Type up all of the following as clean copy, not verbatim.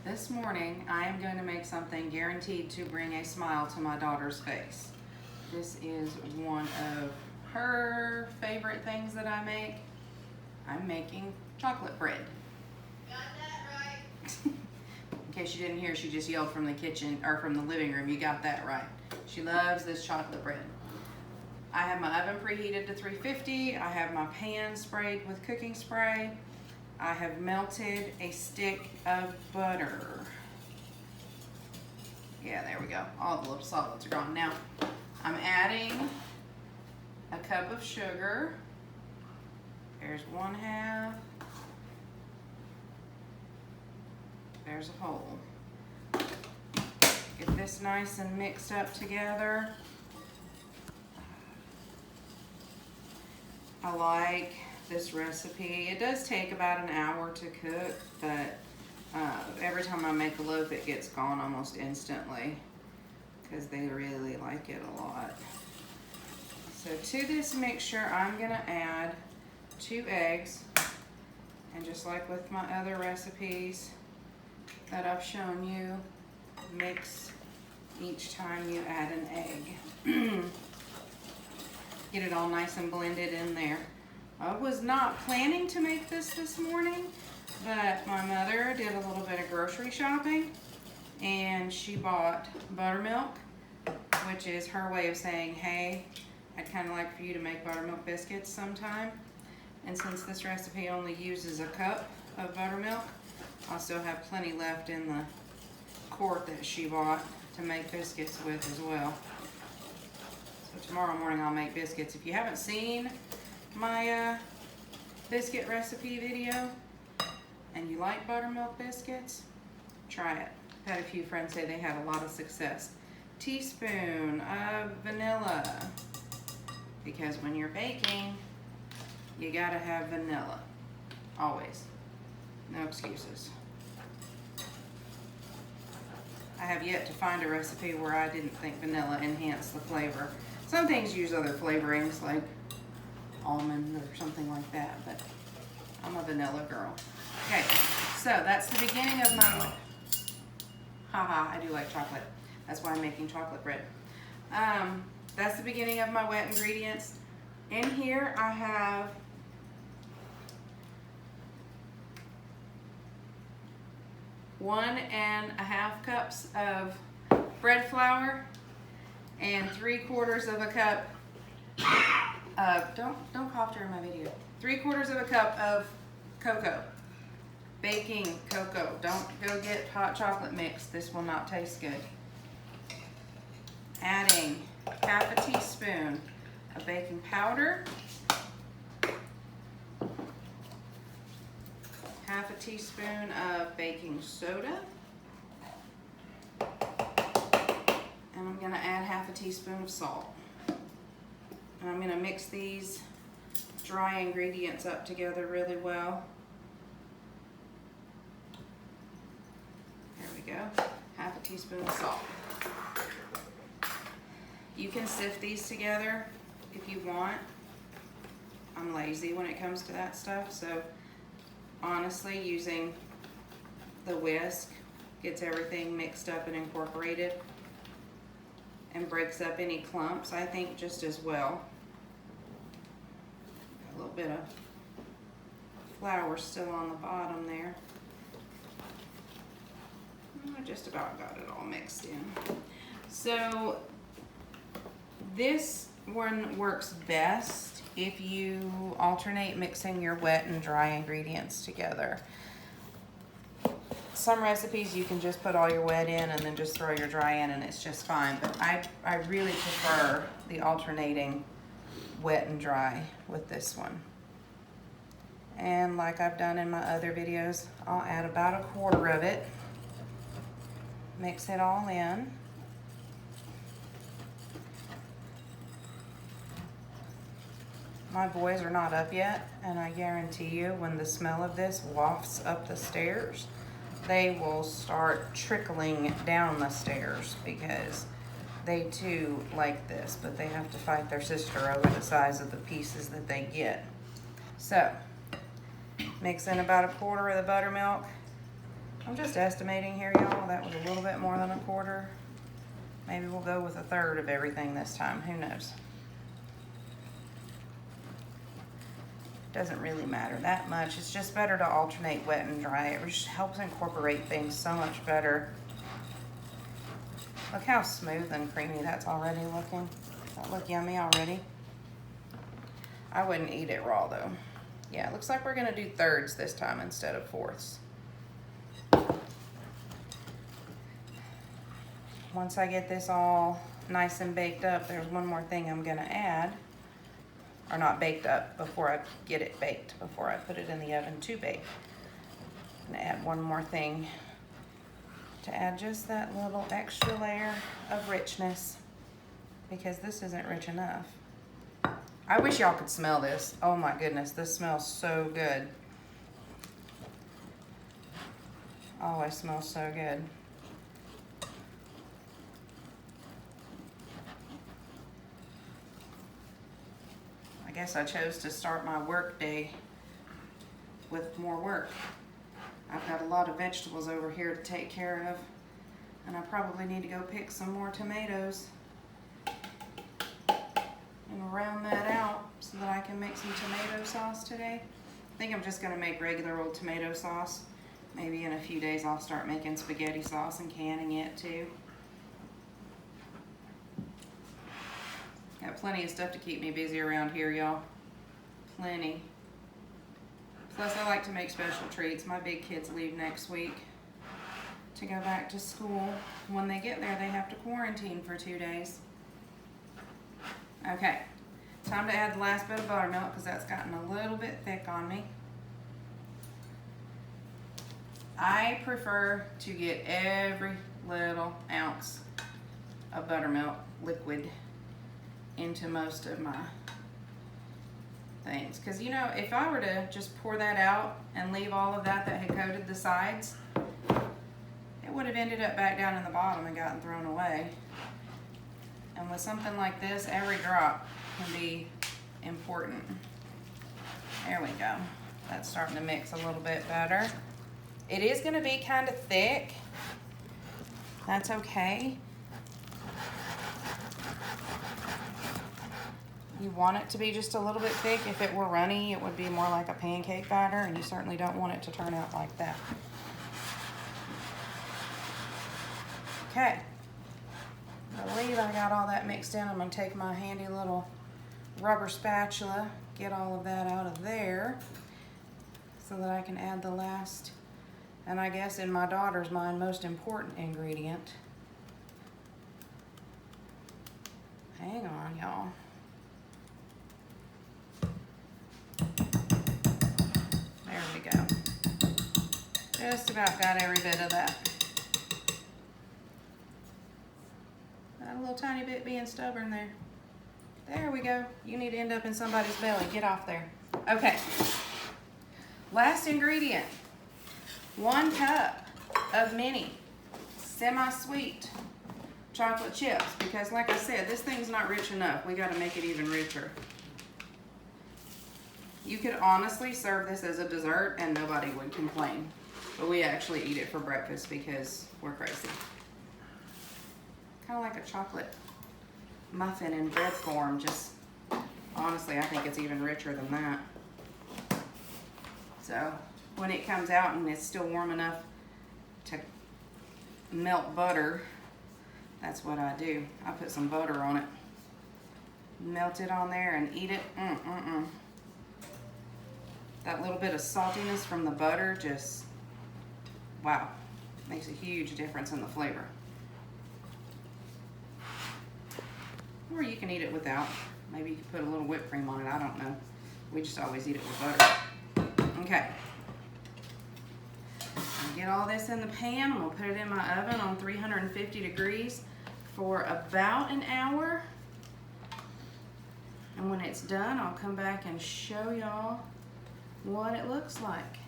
This morning, I am going to make something guaranteed to bring a smile to my daughter's face. This is one of her favorite things that I make. I'm making chocolate bread. Got that right. In case you didn't hear, she just yelled from the kitchen or from the living room. You got that right. She loves this chocolate bread. I have my oven preheated to 350. I have my pan sprayed with cooking spray. I have melted a stick of butter. Yeah, there we go. All the little solids are gone. Now, I'm adding a cup of sugar. There's 1/2. There's a whole. Get this nice and mixed up together. I like this recipe. It does take about an hour to cook, but every time I make a loaf, it gets gone almost instantly because they really like it a lot. So to this mixture, I'm gonna add 2 eggs, and just like with my other recipes that I've shown you, mix each time you add an egg. Get it all nice and blended in there. I was not planning to make this morning, but my mother did a little bit of grocery shopping and she bought buttermilk, which is her way of saying, hey, I'd kind of like for you to make buttermilk biscuits sometime. And since this recipe only uses a cup of buttermilk, I still have plenty left in the quart that she bought to make biscuits with as well. So tomorrow morning I'll make biscuits. If you haven't seen my biscuit recipe video and you like buttermilk biscuits, try it. I've had a few friends say they had a lot of success. Teaspoon of vanilla, because when you're baking, you gotta have vanilla, always, no excuses. I have yet to find a recipe where I didn't think vanilla enhanced the flavor. Some things use other flavorings like almond or something like that, but I'm a vanilla girl. Okay, so that's the beginning of my, haha, I do like chocolate. That's why I'm making chocolate bread. That's the beginning of my wet ingredients. In here I have 1.5 cups of bread flour and 3/4 of a cup of, don't cough during my video. 3/4 of a cup of cocoa, baking cocoa. Don't go get hot chocolate mix. This will not taste good. Adding 1/2 teaspoon of baking powder, 1/2 teaspoon of baking soda, and I'm gonna add 1/2 teaspoon of salt. And I'm gonna mix these dry ingredients up together really well. There we go, 1/2 teaspoon of salt. You can sift these together if you want. I'm lazy when it comes to that stuff, so honestly, using the whisk gets everything mixed up and incorporated and breaks up any clumps, I think, just as well. Got a little bit of flour still on the bottom there. I just about got it all mixed in. So this one works best if you alternate mixing your wet and dry ingredients together. Some recipes you can just put all your wet in and then just throw your dry in and it's just fine, but I really prefer the alternating wet and dry with this one. And like I've done in my other videos, I'll add about 1/4 of it, mix it all in. My boys are not up yet, and I guarantee you when the smell of this wafts up the stairs, they will start trickling down the stairs because they too like this, but they have to fight their sister over the size of the pieces that they get. So, mix in about 1/4 of the buttermilk, I'm just estimating here, y'all. That was a little bit more than a quarter. Maybe we'll go with a third of everything this time. Who knows? Doesn't really matter that much. It's just better to alternate wet and dry. It just helps incorporate things so much better. Look how smooth and creamy that's already looking. Does that look yummy already? I wouldn't eat it raw though. Yeah, it looks like we're gonna do thirds this time instead of fourths. Once I get this all nice and baked up, there's one more thing I'm gonna add. Or not baked up, before I get it baked, before I put it in the oven to bake. I'm gonna add one more thing to add just that little extra layer of richness, because this isn't rich enough. I wish y'all could smell this. Oh my goodness, this smells so good. Oh, it smells so good. I guess I chose to start my work day with more work. I've got a lot of vegetables over here to take care of, and I probably need to go pick some more tomatoes and round that out so that I can make some tomato sauce today. I think I'm just gonna make regular old tomato sauce. Maybe in a few days I'll start making spaghetti sauce and canning it too. Got plenty of stuff to keep me busy around here, y'all. Plenty. Plus, I like to make special treats. My big kids leave next week to go back to school. When they get there, they have to quarantine for 2 days. Okay, time to add the last bit of buttermilk because that's gotten a little bit thick on me. I prefer to get every little ounce of buttermilk liquid into most of my things, because you know, if I were to just pour that out and leave all of that had coated the sides, it would have ended up back down in the bottom and gotten thrown away. And with something like this, every drop can be important. There we go. That's starting to mix a little bit better. It is going to be kind of thick. That's okay. You want it to be just a little bit thick. If it were runny, it would be more like a pancake batter, and you certainly don't want it to turn out like that. Okay. I believe I got all that mixed in. I'm going to take my handy little rubber spatula, get all of that out of there so that I can add the last, and I guess in my daughter's mind, most important ingredient. Hang on, y'all. There we go. Just about got every bit of that. Got a little tiny bit being stubborn there. There we go. You need to end up in somebody's belly. Get off there. Okay. Last ingredient. 1 cup of mini semi-sweet chocolate chips, because like I said, this thing's not rich enough. We got to make it even richer. You could honestly serve this as a dessert and nobody would complain, but we actually eat it for breakfast because we're crazy. Kind of like a chocolate muffin in bread form, just honestly I think it's even richer than that. So when it comes out and it's still warm enough to melt butter, that's what I do. I put some butter on it, melt it on there and eat it. That little bit of saltiness from the butter just, wow, makes a huge difference in the flavor. Or you can eat it without. Maybe you could put a little whipped cream on it, I don't know. We just always eat it with butter. Okay. I'll get all this in the pan. I'm gonna put it in my oven on 350 degrees for about an hour. And when it's done, I'll come back and show y'all what it looks like.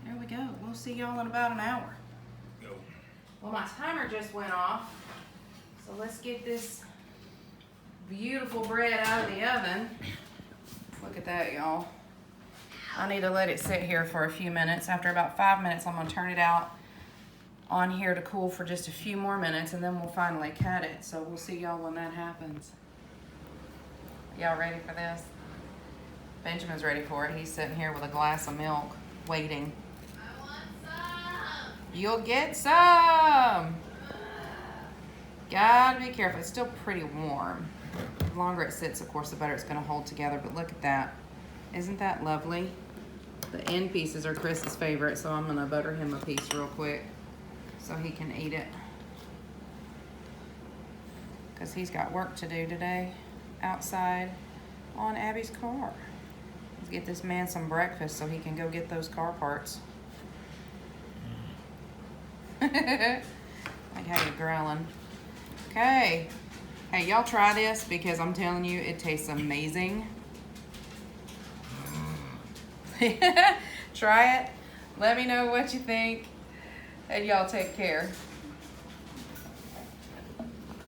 There we go. We'll see y'all in about an hour. Go. Well, my timer just went off, so let's get this beautiful bread out of the oven. Look at that, y'all. I need to let it sit here for a few minutes. After about 5 minutes, I'm gonna turn it out on here to cool for just a few more minutes, and then we'll finally cut it. So we'll see y'all when that happens. Y'all ready for this? Benjamin's ready for it. He's sitting here with a glass of milk, waiting. I want some. You'll get some. Gotta be careful. It's still pretty warm. The longer it sits, of course, the better it's gonna hold together. But look at that. Isn't that lovely? The end pieces are Chris's favorite, so I'm gonna butter him a piece real quick so he can eat it. Because he's got work to do today outside on Abby's car. Let's get this man some breakfast so he can go get those car parts. Like how you growling. Okay. Hey, y'all try this because I'm telling you, it tastes amazing. Try it. Let me know what you think. And y'all take care.